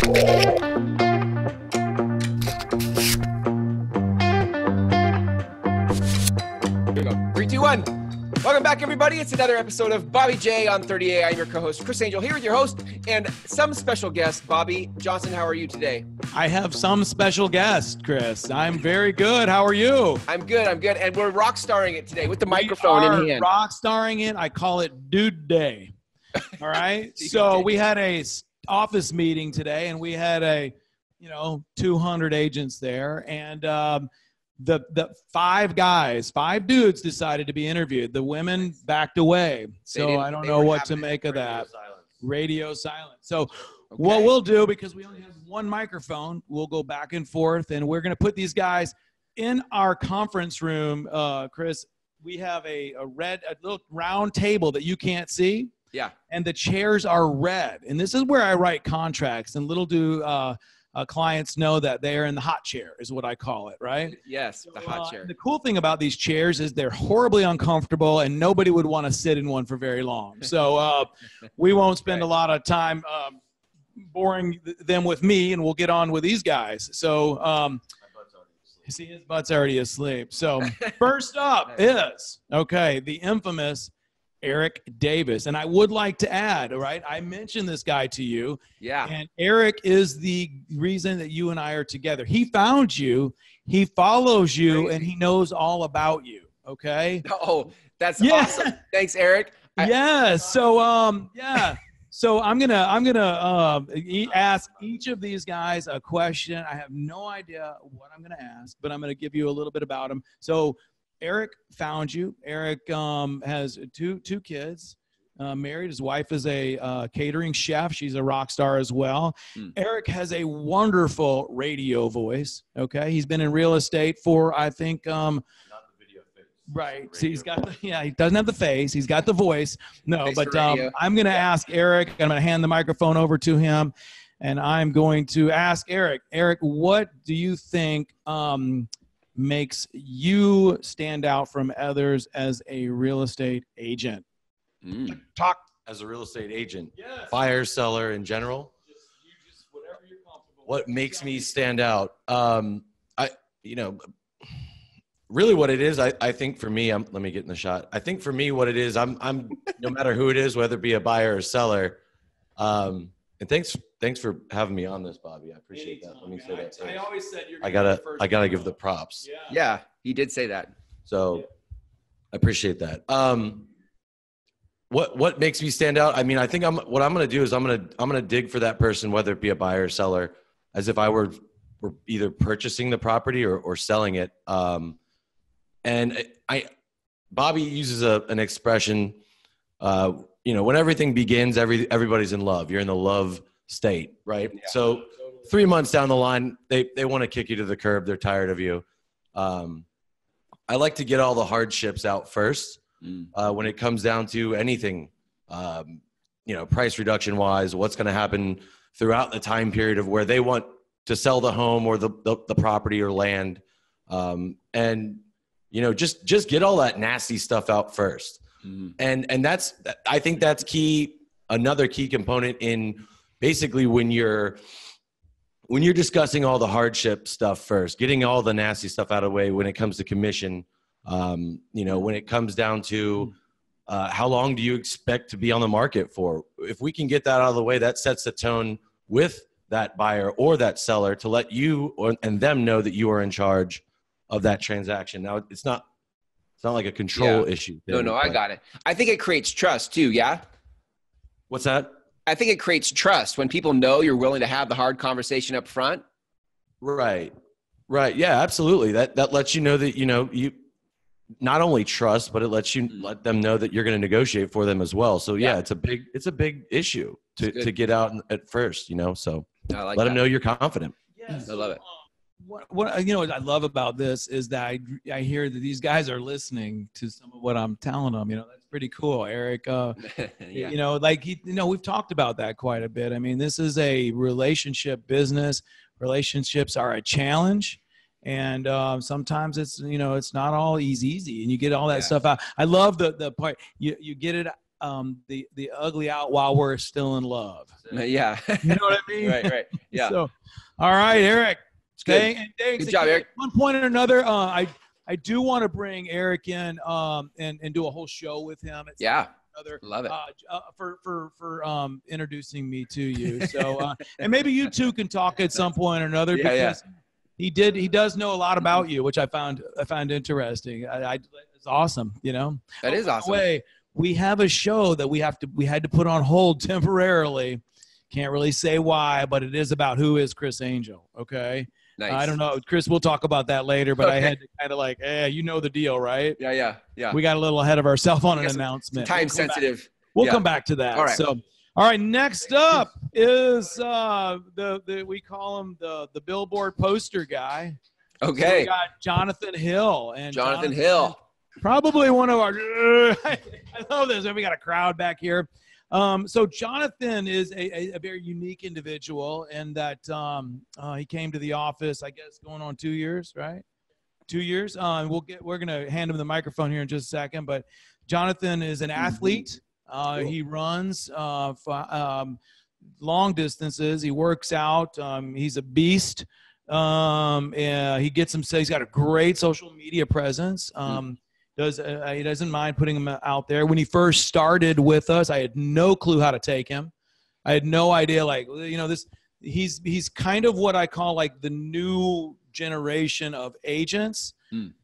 we go. 3, 2, 1. Welcome back, everybody. It's another episode of Bobby J on 30A. I'm your co-host, Chris Angel, here with your host and some special guest, Bobby Johnson. How are you today? I have some special guest, Chris. I'm very good. How are you? I'm good. And we're rock starring it today with the microphone in hand. Rock starring it. I call it Dude Day. All right. So we had a office meeting today, and we had 200 agents there, and the five dudes decided to be interviewed. The women backed away. So I don't know what to make of that. Radio silence. So what we'll do, because we only have one microphone, we'll go back and forth, and we're going to put these guys in our conference room. Chris, we have a little round table that you can't see. Yeah. And the chairs are red. And this is where I write contracts. And little do clients know that they're in the hot chair is what I call it, right? Yes, the hot chair. The cool thing about these chairs is they're horribly uncomfortable, and nobody would want to sit in one for very long. So we won't spend a lot of time boring them with me, and we'll get on with these guys. So see, his butt's already asleep. So first up is, the infamous Eric Davis. And I would like to add, all right, I mentioned this guy to you. Yeah. And Eric is the reason that you and I are together. He found you, he follows you, and he knows all about you. Okay. Oh, that's awesome. Thanks, Eric. So I'm gonna ask each of these guys a question. I have no idea what I'm gonna ask, but I'm gonna give you a little bit about him. So Eric found you. Eric has two kids, married. His wife is a catering chef. She's a rock star as well. Eric has a wonderful radio voice. Okay, he's been in real estate for, I think, not the video face. Right. So he's got he doesn't have the face. He's got the voice. No, Face but I'm going to ask Eric. I'm going to hand the microphone over to him, and I'm going to ask Eric. Eric, what do you think makes you stand out from others as a real estate agent? Talk as a real estate agent. Yes. Buyer, seller in general. Just whatever you're comfortable What makes me stand out? Really what it is, I think for me, let me get in the shot. I think for me, what it is, I'm no matter who it is, whether it be a buyer or seller. And thanks for having me on this, Bobby. I appreciate that. Let me say that. I always said I gotta give the props. Yeah, he did say that. So I appreciate that. What makes me stand out? I mean, I think what I'm going to do is I'm going to dig for that person, whether it be a buyer or seller, as if I were either purchasing the property or selling it. And Bobby uses an expression, when everything begins, everybody's in love. You're in the love state, right? Yeah. So 3 months down the line, they want to kick you to the curb. They're tired of you. I like to get all the hardships out first when it comes down to anything, price reduction wise, what's going to happen throughout the time period of where they want to sell the home or the property or land. Just get all that nasty stuff out first. And I think that's key. Another key component in basically when you're discussing all the hardship stuff first, getting all the nasty stuff out of the way when it comes to commission, when it comes down to how long do you expect to be on the market for? If we can get that out of the way, that sets the tone with that buyer or that seller to let you and them know that you are in charge of that transaction. Now, it's not like a control issue. No, I got it. I think it creates trust too. Yeah. What's that? I think it creates trust when people know you're willing to have the hard conversation up front. Right. Yeah, absolutely. That lets you know that, you not only trust, but it lets you let them know that you're going to negotiate for them as well. So yeah, it's a big issue to get out at first, so let them know you're confident. Yes. I love it. What I love about this is that I hear that these guys are listening to some of what I'm telling them. That's pretty cool, Eric. We've talked about that quite a bit. I mean, this is a relationship business. Relationships are a challenge, and sometimes it's it's not all easy, and you get all that stuff out. I love the part you get it the ugly out while we're still in love. Yeah. You know what I mean? Right. Yeah. So, all right, Eric. Good. Thanks Good job, again. Eric. One point or another, I do want to bring Eric in and do a whole show with him. Yeah. Another, Love it. For introducing me to you. So and maybe you two can talk at some point or another, because he does know a lot about you, which I found interesting. It's awesome, you know. That is awesome. By the way, we have a show that we had to put on hold temporarily. Can't really say why, but it is about who is Criss Angel. Okay. Nice. I don't know, Chris. We'll talk about that later. But I had to kind of you know the deal, right? Yeah. We got a little ahead of ourselves on an announcement. Time sensitive. We'll come back to that. All right. So, all right. Next up is we call him the billboard poster guy. Okay. So we got Jonathan Hill and Jonathan Hill. Probably one of our. I love this. We got a crowd back here. So Jonathan is a very unique individual in that he came to the office, I guess, going on 2 years, right? 2 years. We're gonna hand him the microphone here in just a second. But Jonathan is an athlete. Cool. He runs long distances. He works out. He's a beast. He gets himself. He's got a great social media presence. He doesn't mind putting him out there. When he first started with us, I had no clue how to take him. I had no idea, he's kind of what I call like the new generation of agents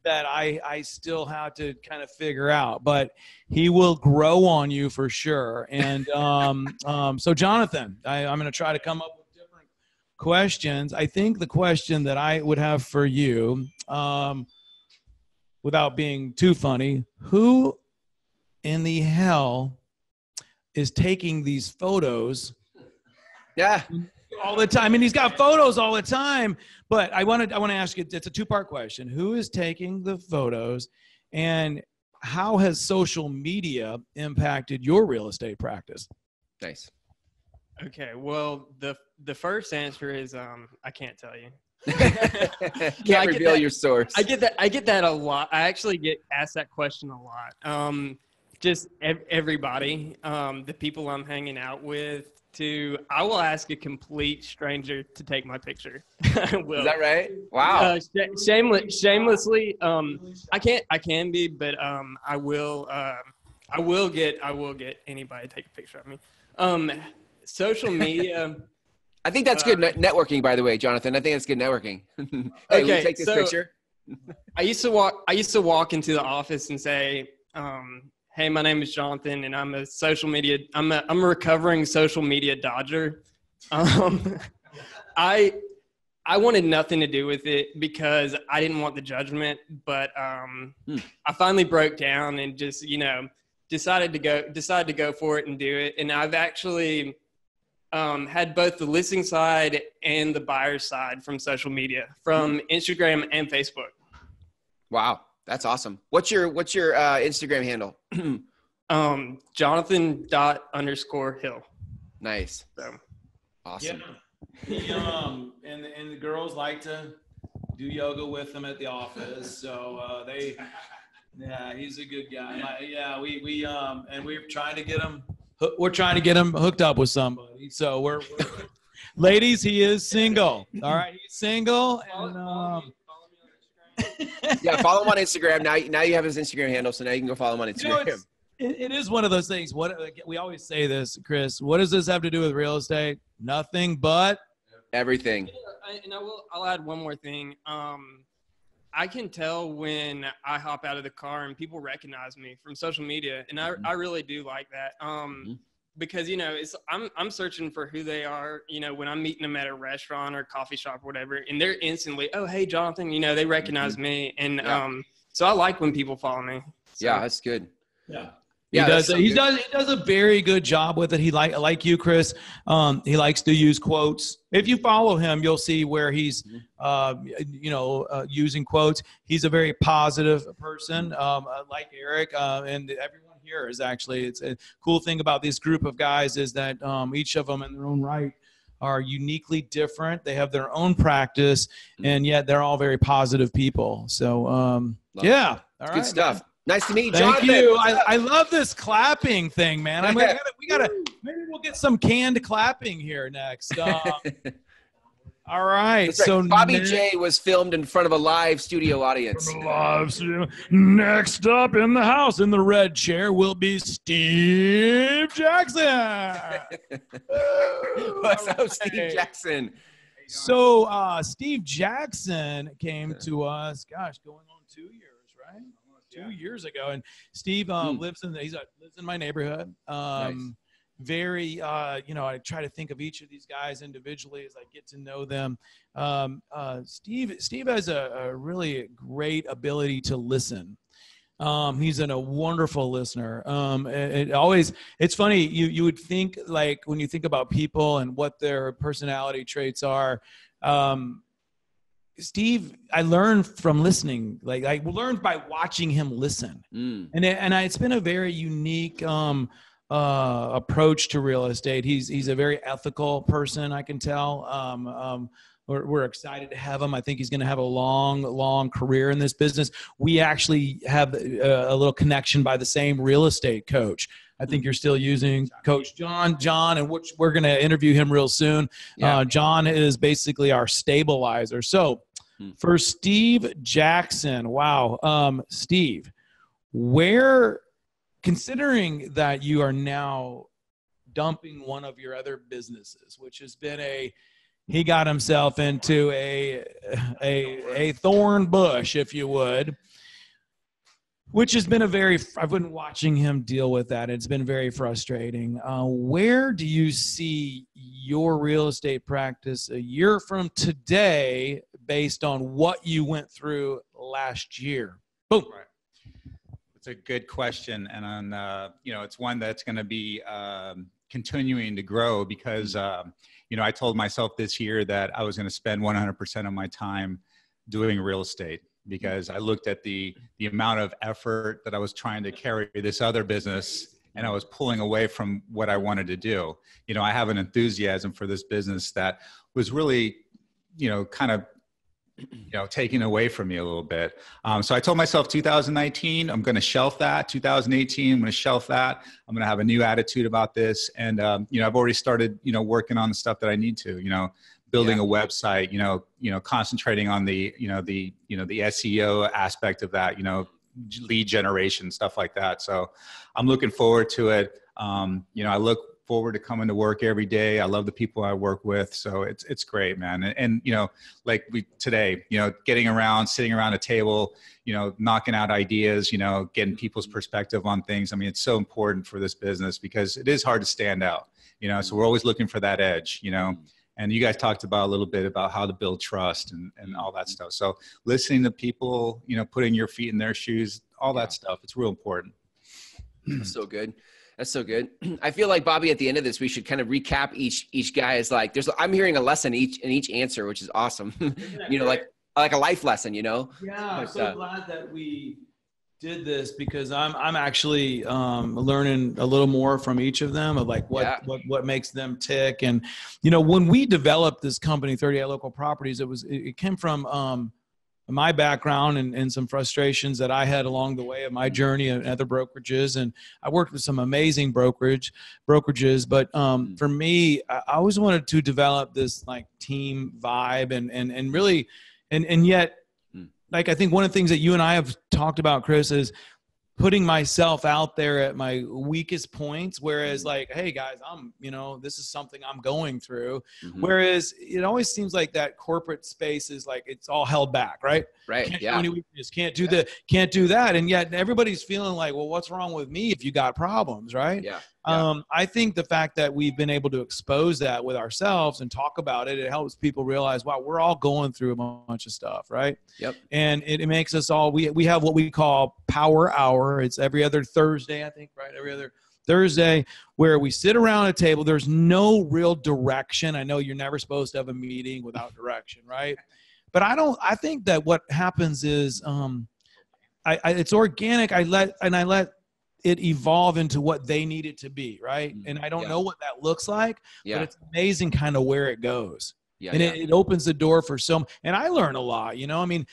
that I still have to kind of figure out, but he will grow on you for sure. And so Jonathan, I'm going to try to come up with different questions. I think the question that I would have for you, without being too funny, who in the hell is taking these photos? Yeah. All the time. I mean, he's got photos all the time, but I want to ask you, it's a two-part question. Who is taking the photos, and how has social media impacted your real estate practice? Nice. Okay. Well, the first answer is, I can't tell you. Can't reveal your source. I get that a lot. I actually get asked that question a lot. Just everybody, the people I'm hanging out with, I will ask a complete stranger to take my picture. I will. Is that right? Wow. Shamelessly, I can be, but I will get anybody to take a picture of me. Social media. I think that's good networking, by the way, Jonathan. I think that's good networking. Hey, okay, take this picture. I used to walk into the office and say, "Hey, my name is Jonathan, and I'm a recovering social media dodger." I wanted nothing to do with it because I didn't want the judgment, but I finally broke down and just decided to go for it and do it. And I've actually had both the listing side and the buyer side from social media, from Instagram and Facebook. Wow, that's awesome. What's your Instagram handle? Jonathan._Hill. Nice. So. Awesome. Yeah. And the girls like to do yoga with him at the office, so he's a good guy. We're trying to get him. We're trying to get him hooked up with somebody. So we're ladies, he is single. All right, he's single. And, yeah, follow him on Instagram. Now you have his Instagram handle, so now you can go follow him on Instagram. It is one of those things. We always say this, Chris. What does this have to do with real estate? Nothing but everything. And I'll add one more thing. I can tell when I hop out of the car and people recognize me from social media, and I really do like that. Because I'm searching for who they are. When I'm meeting them at a restaurant or coffee shop or whatever, and they're instantly, "Oh, hey, Jonathan," they recognize me, and so I like when people follow me. So. Yeah, that's good. Yeah. Yeah, he does a very good job with it. He like you, Chris. He likes to use quotes. If you follow him, you'll see where he's, using quotes. He's a very positive person, like Eric, and everyone here is actually. It's a cool thing about this group of guys is that each of them in their own right are uniquely different. They have their own practice, and yet they're all very positive people. So, All right. Good stuff. Nice to meet you, Thank Jonathan. you. I love this clapping thing, man. I mean, maybe we'll get some canned clapping here next. All right. That's right. So Bobby J was filmed in front of a live studio audience. Next up in the house in the red chair will be Steve Jackson. What's up, Steve Jackson? So Steve Jackson came to us, gosh, going on 2 years, right? 2 years ago. And Steve lives in my neighborhood. Nice. Very, I try to think of each of these guys individually as I get to know them. Steve has a really great ability to listen. He's a wonderful listener. It's funny. You would think, like, when you think about people and what their personality traits are, Steve, I learned from listening. Like, I learned by watching him listen. It's been a very unique, approach to real estate. He's a very ethical person, I can tell. We're excited to have him. I think he's going to have a long career in this business. We actually have a little connection by the same real estate coach. I think you're still using Coach John, and which we're going to interview him real soon. Yeah. John is basically our stabilizer. So for Steve Jackson, wow. Steve, considering that you are now dumping one of your other businesses, which has been he got himself into a thorn bush, if you would, which has been I've been watching him deal with that. It's been very frustrating. Where do you see your real estate practice a year from today based on what you went through last year? Boom. Right. It's a good question. And it's one that's going to be continuing to grow because, I told myself this year that I was going to spend 100% of my time doing real estate because I looked at the amount of effort that I was trying to carry this other business and I was pulling away from what I wanted to do. I have an enthusiasm for this business that was really, kind of, taking away from me a little bit. So I told myself 2019, I'm going to shelf that. 2018, I'm going to shelf that. I'm going to have a new attitude about this. And, I've already started, working on the stuff that I need to, building a website, concentrating on the SEO aspect of that, lead generation, stuff like that. So I'm looking forward to it. I look forward to coming to work every day. I love the people I work with. So it's great, man. And like today, getting around, sitting around a table, knocking out ideas, getting people's perspective on things. I mean, it's so important for this business because it is hard to stand out, so we're always looking for that edge, and you guys talked about a little bit about how to build trust and all that stuff. So listening to people, putting your feet in their shoes, all that stuff, it's real important. That's so good. That's so good. I feel like, Bobby, at the end of this, we should kind of recap each guy as like, I'm hearing a lesson in each answer, which is awesome. like a life lesson, Yeah. I'm so glad that we did this because I'm actually learning a little more from each of them of like what makes them tick. And, when we developed this company, 38 Local Properties, it came from my background and some frustrations that I had along the way of my journey at other brokerages. And I worked with some amazing brokerages, but for me, I always wanted to develop this like team vibe and really, and yet, like, I think one of the things that you and I have talked about, Chris, is putting myself out there at my weakest points, whereas like, hey guys, this is something I'm going through. Mm-hmm. Whereas it always seems like that corporate space is like, it's all held back, right? Right. Can't do any weakness, can't do that. And yet everybody's feeling like, well, what's wrong with me if you got problems, right? Yeah. I think the fact that we've been able to expose that with ourselves and talk about it, it helps people realize, wow, we're all going through a bunch of stuff, right? Yep. And it makes us all, we have what we call Power Hour. It's every other Thursday, I think, right? Every other Thursday, where we sit around a table. There's no real direction. I know you're never supposed to have a meeting without direction, right? But I think that what happens is it's organic. I let it evolve into what they need it to be, right? And I don't know what that looks like, but it's amazing kind of where it goes. Yeah, and it opens the door for and I learn a lot, I mean,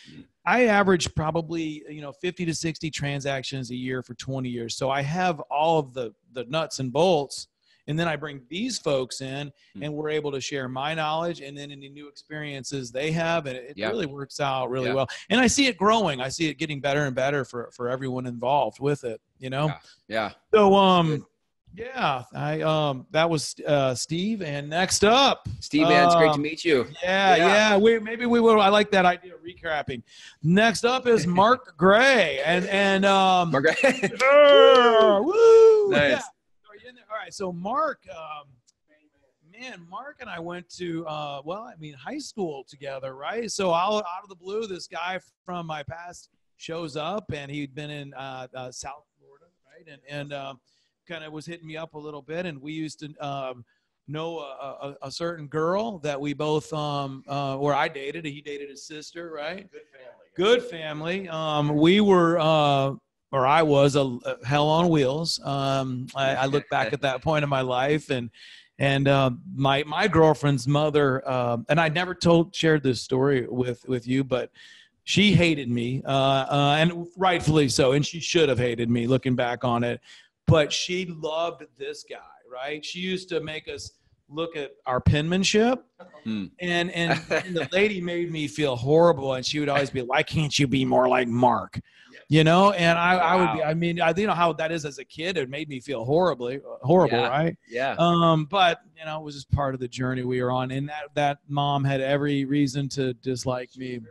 I average probably, 50 to 60 transactions a year for 20 years. So I have all of the nuts and bolts. And then I bring these folks in and we're able to share my knowledge and then any new experiences they have. And it really works out really well. And I see it growing. I see it getting better and better for everyone involved with it, Yeah. So, that was Steve. And next up, Steve, man, it's great to meet you. Yeah. Maybe we will. I like that idea of recapping. Next up is Mark Gray. And Mark Gray. woo! Nice. Yeah. All right, so Mark, Mark and I went to, high school together, right? So out of the blue, this guy from my past shows up, and he'd been in South Florida, right? And kind of was hitting me up a little bit, and we used to know a certain girl that we both, or I dated. He dated his sister, right? Good family. We were... or I was a hell on wheels. I look back at that point in my life, and my girlfriend's mother, and I never shared this story with you, but she hated me, and rightfully so, and she should have hated me looking back on it. But she loved this guy, right? She used to make us look at our penmanship, and the lady made me feel horrible, and she would always be, "Why can't you be more like Mark?" And I would be, how that is as a kid. It made me feel horrible, right? Yeah. But it was just part of the journey we were on. And that mom had every reason to dislike me.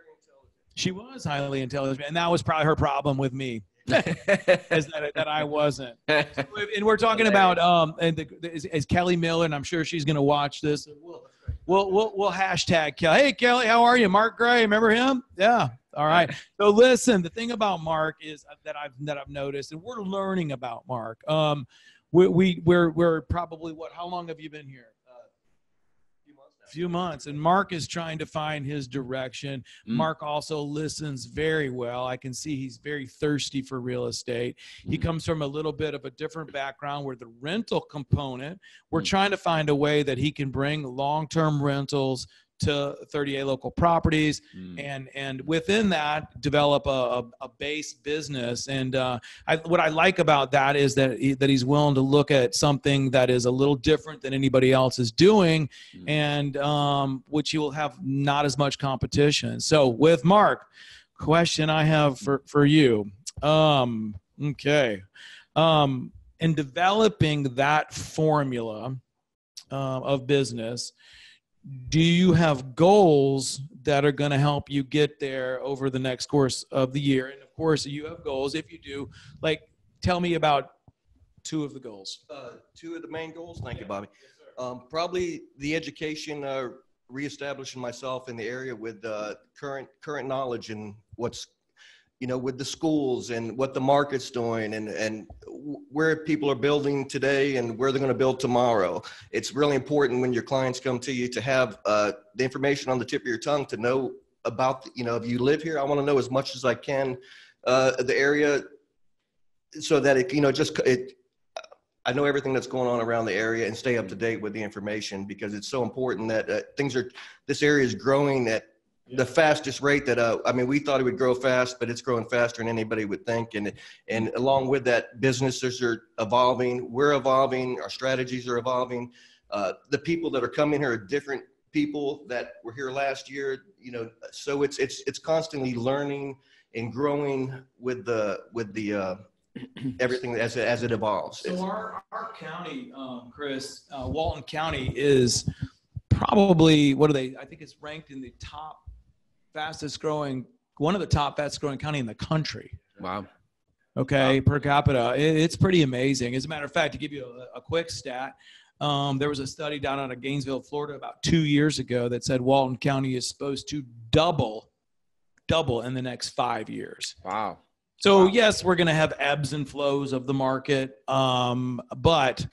She was highly intelligent, and that was probably her problem with me, is that I wasn't. And we're talking about is Kelly Miller, and I'm sure she's going to watch this. We'll hashtag Kelly. Hey, Kelly, how are you? Mark Gray, remember him? Yeah. All right. So listen, the thing about Mark is that I've noticed, and we're learning about Mark. We're probably how long have you been here? Few months, and Mark is trying to find his direction. Mark also listens very well. I can see he's very thirsty for real estate. He comes from a little bit of a different background where the rental component, we're trying to find a way that he can bring long-term rentals to 38 local properties, and within that develop a base business. And what I like about that is that he's willing to look at something that is a little different than anybody else is doing, and which you will have not as much competition. So with Mark, question I have for you. In developing that formula of business, do you have goals that are going to help you get there over the next course of the year? And of course, you have goals. If you do, tell me about two of the goals. Two of the main goals. Thank you, Bobby. Probably the education, reestablishing myself in the area with current knowledge and what's, with the schools and what the market's doing and where people are building today and where they're going to build tomorrow. It's really important when your clients come to you to have the information on the tip of your tongue to know about, if you live here, I want to know as much as I can, the area, so that I know everything that's going on around the area and stay up to date with the information, because it's so important that this area is growing at the fastest rate that, we thought it would grow fast, but it's growing faster than anybody would think. And along with that, businesses are evolving. We're evolving. Our strategies are evolving. The people that are coming here are different people that were here last year, so it's constantly learning and growing with the everything as it evolves. So our county, Chris, Walton County is probably, I think it's ranked in the top one of the top fastest growing county in the country. Wow. Okay. Wow. Per capita. It's pretty amazing. As a matter of fact, to give you a quick stat, there was a study down out of Gainesville, Florida about 2 years ago that said Walton County is supposed to double in the next 5 years. Wow. So yes, we're going to have ebbs and flows of the market. But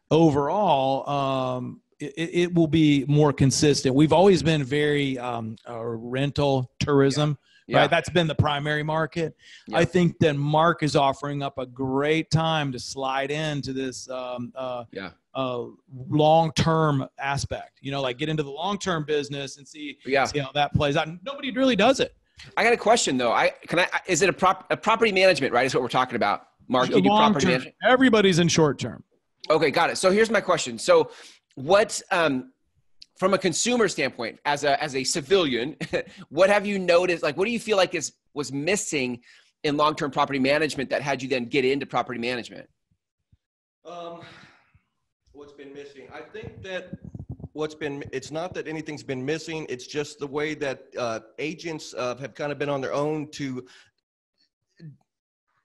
overall, it will be more consistent. We've always been very rental tourism, right? That's been the primary market. Yeah. I think that Mark is offering up a great time to slide into this long-term aspect. Get into the long-term business and see how that plays out. Nobody really does it. I got a question though. Is it a property management, right? Is what we're talking about. Mark, you do property management? Everybody's in short term. Okay, got it. So here's my question. So what, from a consumer standpoint, as a civilian, what have you noticed? Like, what do you feel like was missing in long-term property management that had you then get into property management? What's been missing? I think that it's not that anything's been missing. It's just the way that agents have kind of been on their own to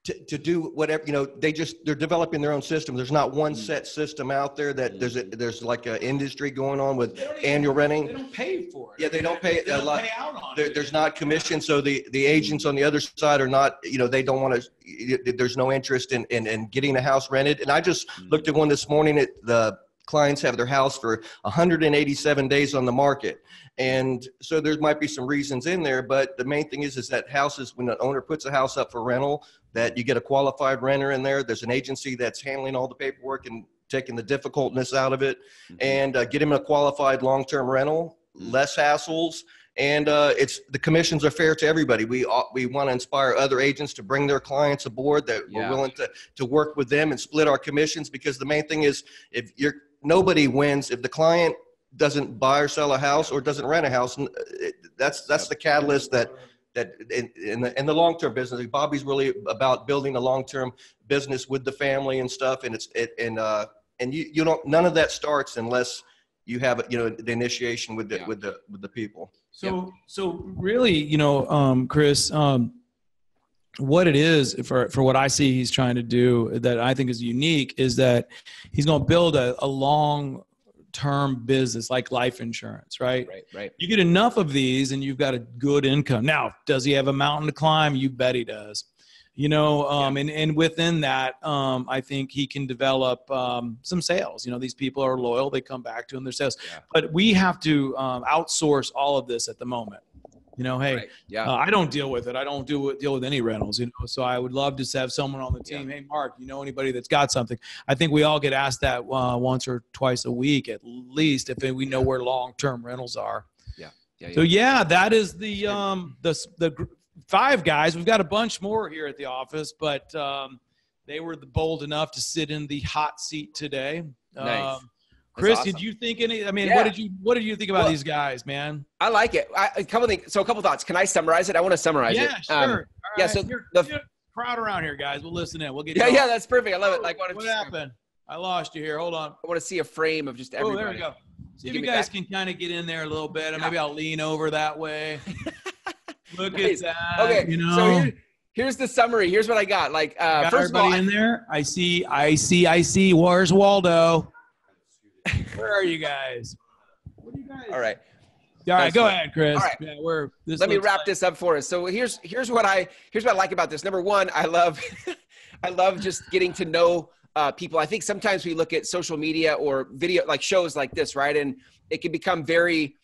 do whatever, they're developing their own system. There's not one set system out there that there's like an industry going on with annual renting. They don't pay for it. Yeah, they don't pay a lot. Pay out on There's not commission. So the agents on the other side are not, they don't want to, there's no interest in getting a house rented. And I just looked at one this morning. The clients have their house for 187 days on the market. And so there might be some reasons in there, but the main thing is that houses, when the owner puts a house up for rental, that you get a qualified renter in there. There's an agency that's handling all the paperwork and taking the difficultness out of it, and get him a qualified long-term rental, less hassles. And the commissions are fair to everybody. We want to inspire other agents to bring their clients aboard, that we're willing to work with them and split our commissions, because the main thing is nobody wins if the client doesn't buy or sell a house or doesn't rent a house. That's the catalyst that in the long-term business. Bobby's really about building a long-term business with the family and stuff. And you don't, none of that starts unless you have, the initiation with the people. So really, Chris, what it is for what I see he's trying to do that I think is unique is that he's going to build a long-term business like life insurance, right? Right. You get enough of these and you've got a good income. Now, does he have a mountain to climb? You bet he does. And within that, I think he can develop some sales. These people are loyal. They come back to him, their sales. Yeah. But we have to outsource all of this at the moment. Hey, I don't deal with it. I don't deal with any rentals, so I would love to have someone on the team. Hey, Mark, anybody that's got something? I think we all get asked that once or twice a week, at least, if we know where long-term rentals are. So that is the 5 guys. We've got a bunch more here at the office, but they were bold enough to sit in the hot seat today. Nice. Chris, awesome. Did you think what did you think about these guys, man? I like it. A couple things. So a couple thoughts. Can I summarize it? I want to summarize it. Yeah, sure. Right. So crowd around here, guys. We'll listen in. We'll get Yeah, that's perfect. I love it. What happened? I lost you here. Hold on. I want to see a frame of just everybody. Oh, there we go. See if you guys can kind of get in there a little bit, and maybe I'll lean over that way. Look at that. Okay. So here's the summary. Here's what I got. Like, first of all, in there. I see. Where's Waldo? Where are you guys? What are you guys? All right. All right, go ahead, Chris. All right. Yeah, let me wrap this up for us. So here's what I like about this. Number one, I love just getting to know people. I think sometimes we look at social media or video, like shows like this, right? And it can become very,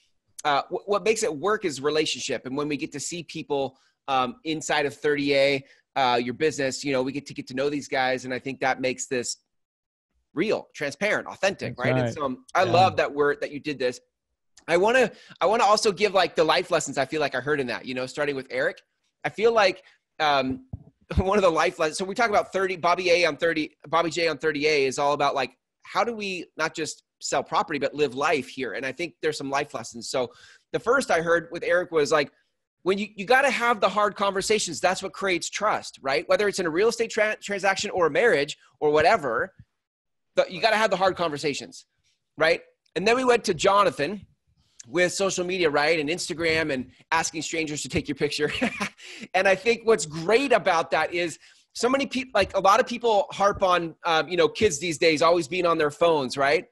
what makes it work is relationship. And when we get to see people inside of 30A, your business, we get to know these guys. And I think that makes this real, transparent, authentic, right? And so I love that you did this. I want to also give like the life lessons I feel like I heard in that, starting with Eric. I feel like one of the life lessons. So we talk about Bobby J on 30A is all about like, how do we not just sell property, but live life here? And I think there's some life lessons. So the first I heard with Eric was like, when you got to have the hard conversations, that's what creates trust, right? Whether it's in a real estate transaction or a marriage or whatever, you got to have the hard conversations, right? And then we went to Jonathan with social media, right? And Instagram and asking strangers to take your picture. And I think what's great about that is so many people, like a lot of people harp on, kids these days always being on their phones, right?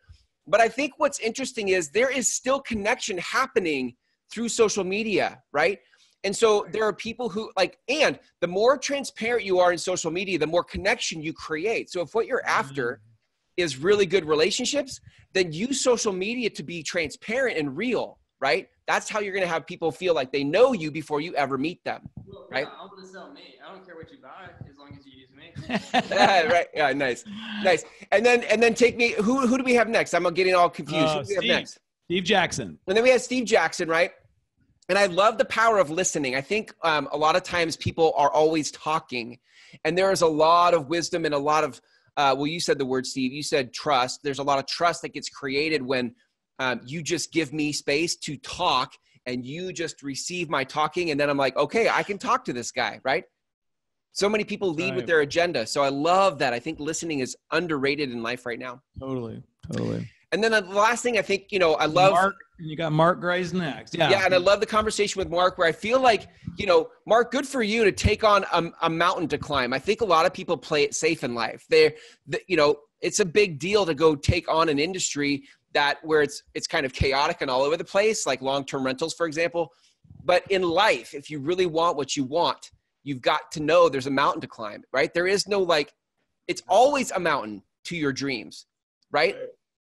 But I think what's interesting is there is still connection happening through social media, right? And so there are people who and the more transparent you are in social media, the more connection you create. So if what you're after is really good relationships, then use social media to be transparent and real, right? That's how you're going to have people feel like they know you before you ever meet them, right? I'm going to sell me. I don't care what you buy as long as you use me. Right. Yeah. Nice. And then take me. Who do we have next? I'm getting all confused. Who do we have next? Steve Jackson. And then we have Steve Jackson, right? And I love the power of listening. I think a lot of times people are always talking, and there is a lot of wisdom and a lot of, well, you said the word, Steve, you said trust. There's a lot of trust that gets created when you just give me space to talk and you just receive my talking. And then I'm like, okay, I can talk to this guy, right? So many people lead with their agenda. So I love that. I think listening is underrated in life right now. Totally. And then the last thing I think, you know, I love Mark, you got Mark Gray's next. Yeah. And I love the conversation with Mark where I feel like, you know, Mark, good for you to take on a mountain to climb. I think a lot of people play it safe in life. You know, it's a big deal to go take on an industry where it's kind of chaotic and all over the place, like long-term rentals, for example. But in life, if you really want what you want, you've got to know there's a mountain to climb, right? There is no it's always a mountain to your dreams, right?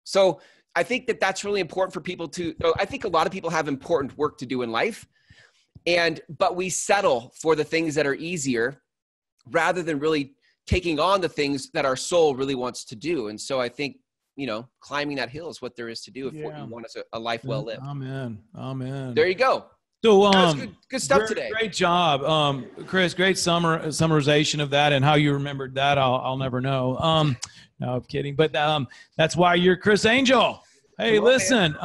So I think that's really important for people I think a lot of people have important work to do in life, but we settle for the things that are easier rather than really taking on the things that our soul really wants to do. And so I think, you know, climbing that hill is what there is to do if what you want is a life well lived. Amen. There you go. So, good stuff today. Great job, Chris. Great summarization of that, and how you remembered that, I'll never know. No, I'm kidding, but that's why you're Chris Angel. Hey, listen.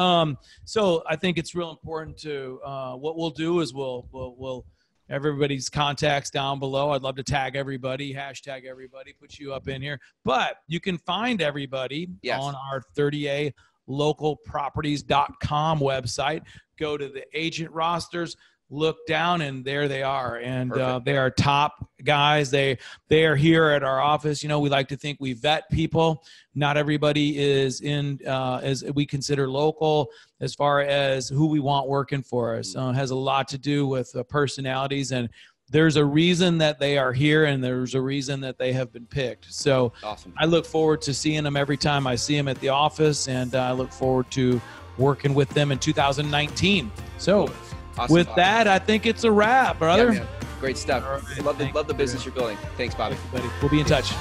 So I think it's real important to what we'll do is we'll everybody's contacts down below. I'd love to tag everybody, hashtag everybody, put you up in here. But you can find everybody on our 30alocalproperties.com website. Go to the agent rosters, look down, and there they are. And they are top guys. They are here at our office. You know, we like to think we vet people. Not everybody is as we consider local as far as who we want working for us. It has a lot to do with personalities, and there's a reason that they are here, and there's a reason that they have been picked. So awesome. I look forward to seeing them every time I see them at the office, and I look forward to working with them in 2019. So with that, I think it's a wrap, brother. Great stuff. Right, love the business you're building. Thanks, Bobby. We'll be in touch.